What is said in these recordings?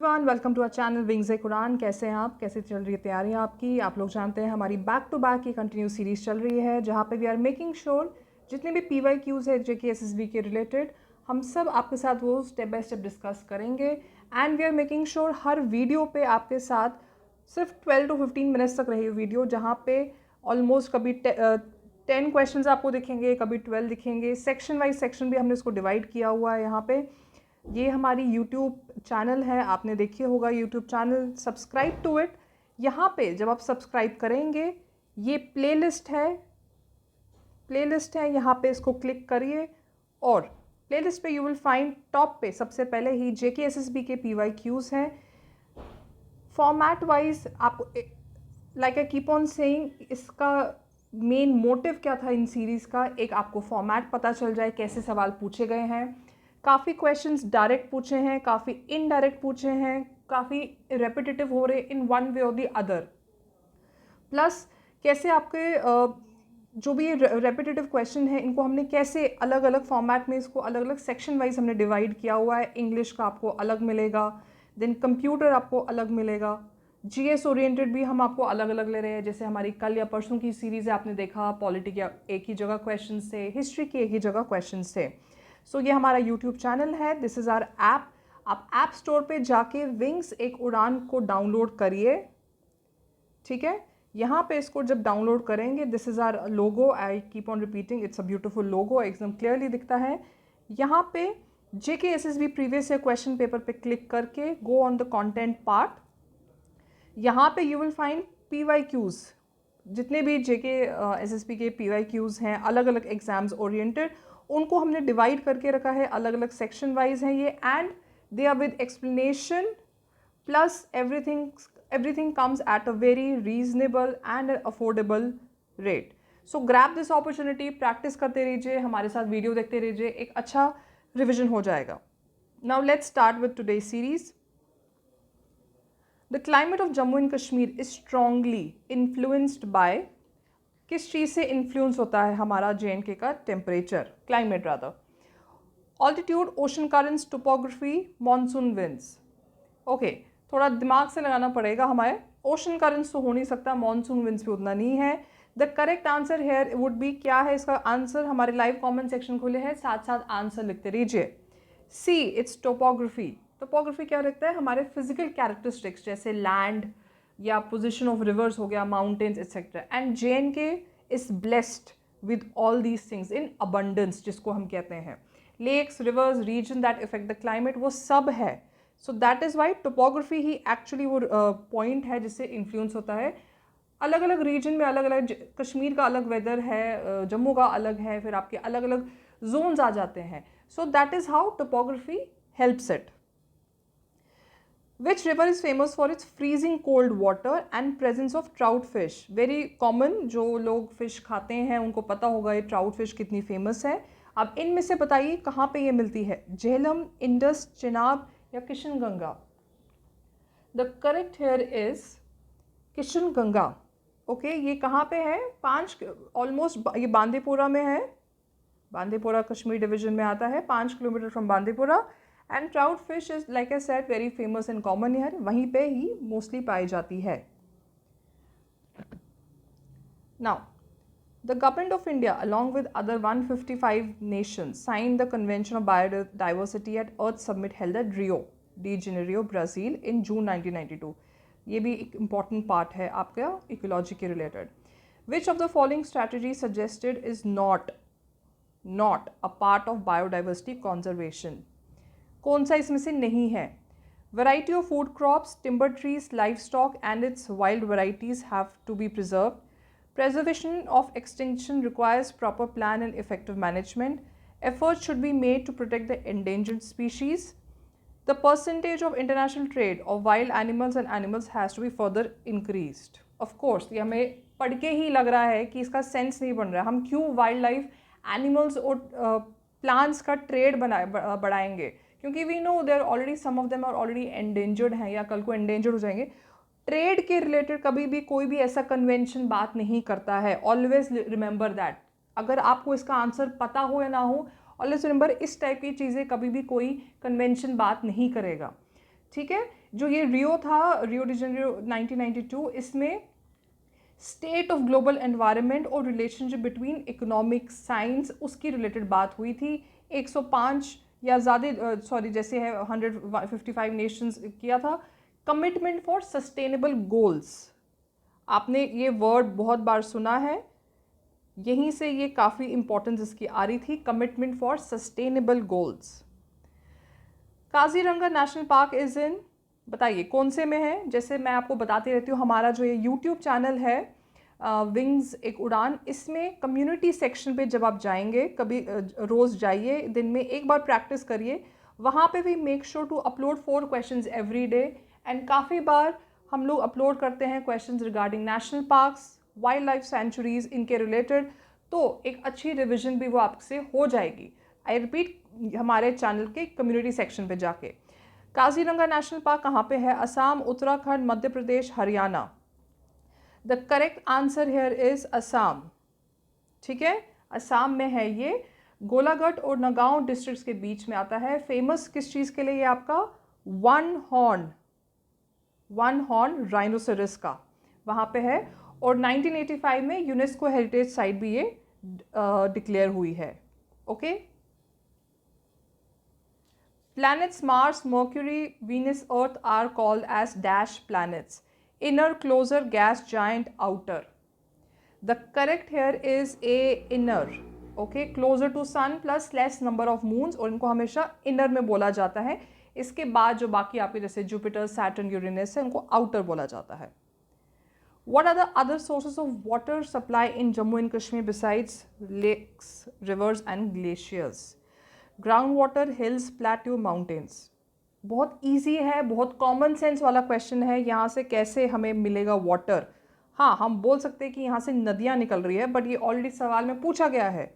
Welcome to our channel wings ए Quran. कैसे हैं आप? कैसे चल रही है तैयारियां आपकी? आप लोग जानते हैं हमारी बैक टू बैक की कंटिन्यू सीरीज़ चल रही है, जहां पे वी आर मेकिंग श्योर जितने भी PYQs है JK SSB के रिलेटेड, हम सब आपके साथ वो स्टेप बाय स्टेप डिस्कस करेंगे। And we are making sure हर वीडियो पे आपके साथ सिर्फ 12 to 15 मिनट्स तक रही वीडियो, जहाँ पे ऑलमोस्ट कभी 10 क्वेश्चंस आपको दिखेंगे, कभी 12 दिखेंगे। सेक्शन वाइज सेक्शन भी हमने इसको डिवाइड किया हुआ है। यहाँ पे ये हमारी यूट्यूब चैनल है, आपने देखिए होगा YouTube channel, subscribe to it. यहाँ पे जब आप सब्सक्राइब करेंगे, ये प्लेलिस्ट है, यहाँ पे इसको क्लिक करिए और प्लेलिस्ट पे यू विल फाइंड टॉप पे सबसे पहले ही JK SSB के PYQs हैं। फॉर्मेट वाइज आपको like I keep on saying, इसका मेन मोटिव क्या था इन सीरीज़ का, एक आपको फॉर्मेट पता चल जाए कैसे सवाल पूछे गए हैं। काफ़ी क्वेश्चंस डायरेक्ट पूछे हैं, काफ़ी इनडायरेक्ट पूछे हैं, काफ़ी रेपिटेटिव हो रहे इन वन वे और द अदर। प्लस कैसे आपके जो भी रेपिटेटिव क्वेश्चन है, इनको हमने कैसे अलग अलग फॉर्मेट में, इसको अलग अलग सेक्शन वाइज हमने डिवाइड किया हुआ है। इंग्लिश का आपको अलग मिलेगा, देन कंप्यूटर आपको अलग मिलेगा, GS ओरिएंटेड भी हम आपको अलग अलग ले रहे हैं। जैसे हमारी कल या परसों की सीरीज़ है, आपने देखा पॉलिटी के एक ही जगह क्वेश्चन से, हिस्ट्री के एक ही जगह क्वेश्चन से। सो ये हमारा यूट्यूब चैनल है, दिस इज़ आवर ऐप। आप ऐप स्टोर पे जाके विंग्स एक उड़ान को डाउनलोड करिए, ठीक है। यहाँ पे इसको जब डाउनलोड करेंगे, this is our logo, I keep on repeating, it's a beautiful logo, एकदम क्लियरली दिखता है। यहाँ पे JK SSB previous year question paper पे क्लिक करके go on the content part. यहाँ पे यू विल फाइंड PYQs, जितने भी JK SSB के PYQs हैं अलग अलग एग्जाम्स ओरिएंटेड, उनको हमने डिवाइड करके रखा है, अलग अलग सेक्शन वाइज हैं ये, and they are with explanation plus everything comes at a very reasonable and affordable rate. So grab this opportunity, practice करते रहिए, हमारे साथ वीडियो देखते रहिए, एक अच्छा रिविजन हो जाएगा। Now let's start with today's series. The climate of Jammu and Kashmir is strongly influenced by, किस चीज़ से इन्फ्लुएंस होता है हमारा JNK का temperature, climate rather? Altitude, ocean currents, topography, monsoon winds. Okay, थोड़ा दिमाग से लगाना पड़ेगा हमारे। ओशन करंट्स तो हो नहीं सकता, मानसून विंड्स भी उतना नहीं है। The correct answer here would be, क्या है इसका आंसर? हमारे लाइव कमेंट सेक्शन खुले हैं, साथ साथ आंसर लिखते रहिए। सी, इट्स टोपोग्राफी। टोपोग्राफी क्या रहता है? हमारे फिजिकल कैरेक्टरिस्टिक्स, जैसे लैंड या पोजिशन ऑफ रिवर्स हो गया, mountains etcetera. And JNK is blessed with all these things in abundance, जिसको हम कहते हैं lakes, rivers, region that effect the climate, वो सब है। So that is why topography ही एक्चुअली वो पॉइंट है जिससे इन्फ्लुएंस होता है। अलग अलग रीजन में अलग अलग, कश्मीर का अलग वेदर है, जम्मू का अलग है, फिर आपके अलग अलग जोन्स आ जाते हैं। सो that is how topography helps it. Which river is famous for its freezing cold water and presence of trout fish? Very common, जो लोग फिश खाते हैं उनको पता होगा ये ट्राउट फिश कितनी फेमस है। अब इनमें से बताइए कहाँ पे ये मिलती है? झेलम, इंडस, चिनाब या Kishanganga? The correct here is Kishanganga. Okay, ये कहाँ पे है? 5 ऑलमोस्ट, ये बांदीपुरा में है। बांदीपुरा कश्मीर डिवीजन में आता है, 5 kilometre from Bandipora. And trout fish is like I said very famous and common here, वहीं पे ही मोस्टली पाई जाती है। Now the government of India along with other 155 nations signed the Convention of Biodiversity at Earth Summit held at Rio de Janeiro, Brazil in June 1992. ये भी एक important part है आपका इकोलॉजी के related. Which of the following strategy suggested is not a part of biodiversity conservation? कौन सा इसमें से नहीं है? Variety of food crops, timber trees, livestock and its wild varieties have to be preserved. Preservation of extinction requires proper plan and effective management. Efforts should be made to protect the endangered species. The percentage of international trade of wild animals and animals has to be further increased. Of course, ये हमें पढ़ के ही लग रहा है कि इसका sense नहीं बन रहा है। हम क्यों वाइल्ड लाइफ, एनिमल्स और प्लांट्स का ट्रेड बढ़ाएंगे? क्योंकि we know there already some of them are already endangered हैं या कल को एंडेंजर्ड हो जाएंगे। ट्रेड के रिलेटेड कभी भी कोई भी ऐसा कन्वेंशन बात नहीं करता है। Always remember that. अगर आपको इसका आंसर पता हो या ना हो, ऑलवेज रिमेंबर, इस टाइप की चीज़ें कभी भी कोई कन्वेंशन बात नहीं करेगा, ठीक है। जो ये रियो था, रियो डी जेनेरियो 1992, इसमें स्टेट ऑफ ग्लोबल एनवायरनमेंट और रिलेशनशिप बिटवीन इकोनॉमिक साइंस उसकी रिलेटेड बात हुई थी। 105 या ज़्यादा जैसे है 155 नेशंस किया था। कमिटमेंट फॉर सस्टेनेबल गोल्स, आपने ये वर्ड बहुत बार सुना है, यहीं से ये काफ़ी इंपॉर्टेंस इसकी आ रही थी, commitment for sustainable goals. Kaziranga national park is in, बताइए कौन से में है। जैसे मैं आपको बताती रहती हूँ, हमारा जो ये यूट्यूब चैनल है विंग्स एक उड़ान, इसमें कम्युनिटी सेक्शन पे जब आप जाएंगे, कभी रोज़ जाइए, दिन में एक बार प्रैक्टिस करिए, वहाँ पे भी make sure to upload 4 questions every day. And काफ़ी बार हम लोग अपलोड करते हैं questions regarding national parks, wildlife sanctuaries, इनके रिलेटेड, तो एक अच्छी रिविजन भी वो आपसे हो जाएगी। आई रिपीट, हमारे चैनल के कम्युनिटी सेक्शन पे जाके। काजीरंगा नेशनल पार्क कहाँ पे है? Assam, Uttarakhand, Madhya Pradesh, Haryana. The correct answer here is Assam. ठीक है, असम में है ये। गोलाघाट और नगांव डिस्ट्रिक्ट्स के बीच में आता है। फेमस किस चीज़ के लिए? ये आपका वन हॉर्न राइनोसेरस का वहाँ पे है। और 1985 में यूनेस्को हेरिटेज साइट भी ये डिक्लेयर हुई है। Okay, planets Mars, Mercury, Venus, Earth are called as dash planets. Inner, closer, gas giant, outer. The correct here is A, inner. Okay, closer to sun plus less number of moons, और इनको हमेशा inner में बोला जाता है। इसके बाद जो बाकी आपके जैसे जुपिटर, सैटर्न, यूरेनस है, उनको outer बोला जाता है। What are the other sources of water supply in Jammu and Kashmir besides lakes, rivers and glaciers? Ground water, hills, plateau, mountains. बहुत इजी है, बहुत कॉमन सेंस वाला क्वेश्चन है। यहाँ से कैसे हमें मिलेगा वाटर? हाँ, हम बोल सकते हैं कि यहाँ से नदियाँ निकल रही है, बट ये ऑलरेडी सवाल में पूछा गया है।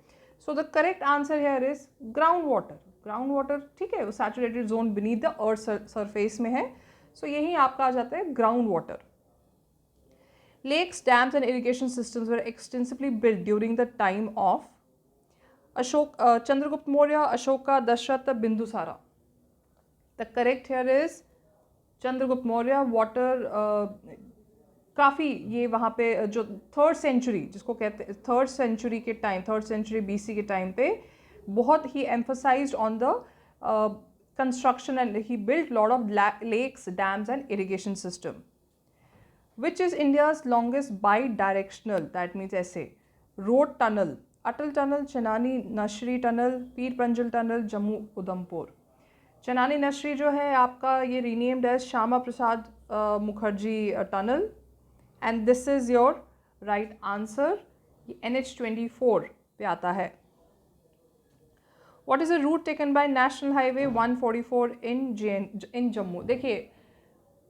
So the correct answer here is groundwater. Groundwater, ठीक है, वो saturated zone beneath the earth surface में है। सो यही आपका आ जाता है groundwater. Lakes, dams and irrigation systems were extensively build during the time of Ashok, Chandragupta Maurya, Ashoka, Dasharatha, Bindusara. The correct here is Chandragupta Maurya. Water काफ़ी ये वहाँ पे जो 3rd सेंचुरी जिसको कहते हैं, 3rd सेंचुरी के टाइम, 3rd सेंचुरी BC के टाइम पे बहुत ही emphasized on the construction and he built lot of lakes, dams and irrigation system. Which is India's longest bidirectional, that means ऐसे, road tunnel? Atal tunnel, Chenani Nashri tunnel, Pir Panjal tunnel, Jammu Udhampur. Chenani Nashri जो है आपका ये renamed as Shyama Prasad Mukherjee tunnel, and this is your right answer. ये NH24 पे आता है। What is the route taken by national highway 144 in Jammu? देखिए,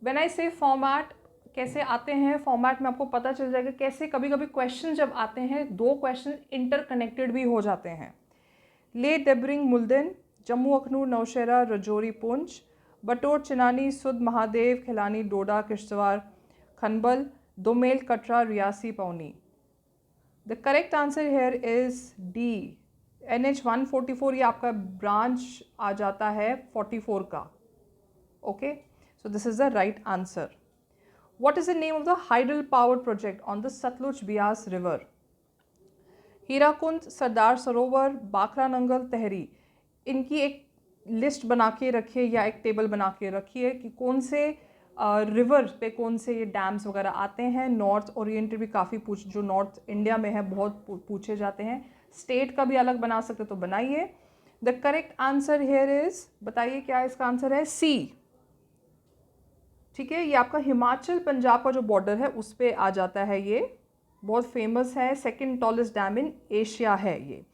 व्हेन आई से फॉर्मेट कैसे आते हैं, फॉर्मेट में आपको पता चल जाएगा कैसे कभी कभी क्वेश्चन जब आते हैं 2 क्वेश्चन इंटरकनेक्टेड भी हो जाते हैं। ले देबरिंग मुल्दन, Jammu Akhnoor, Nowshera, Rajouri, Poonch, Batote, Chenani, Sudh, Mahadev, Khellani, Doda, Kishtwar, Khanabal, Domel, Katra, Reasi, Pauni. The correct answer here is D, NH144। ये आपका ब्रांच आ जाता है 44 का। Okay, so this is the right answer. What is the name of the hydel power project on the Satluj Bias river? Hirakud, Sardar Sarovar, Bhakra Nangal, तहरी। इनकी एक लिस्ट बना के रखिए या एक टेबल बना के रखिए कि कौन से रिवर पे कौन से ये डैम्स वगैरह आते हैं। नॉर्थ ओरिएंटेड भी काफ़ी जो नॉर्थ इंडिया में है बहुत पूछे जाते हैं। स्टेट का भी अलग बना सकते तो बनाइए। The correct answer here is, बताइए क्या इसका आंसर है? सी। ठीक है, ये आपका हिमाचल पंजाब का जो बॉर्डर है उस पर आ जाता है। ये बहुत फेमस है, 2nd tallest dam in Asia है ये।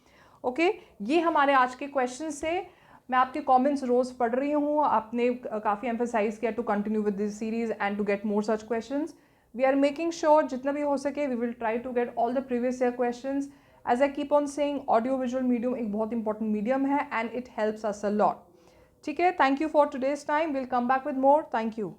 ओके, ये हमारे आज के क्वेश्चन से। मैं आपके कमेंट्स रोज़ पढ़ रही हूँ, आपने काफ़ी एम्फेसाइज किया to continue with this series and to get more such questions. We are making sure जितना भी हो सके we will try to get all the previous year questions. As I keep on saying, audio visual medium एक बहुत important medium है and it helps us a lot. ठीक है, thank you for today's time. Will come back with more. Thank you.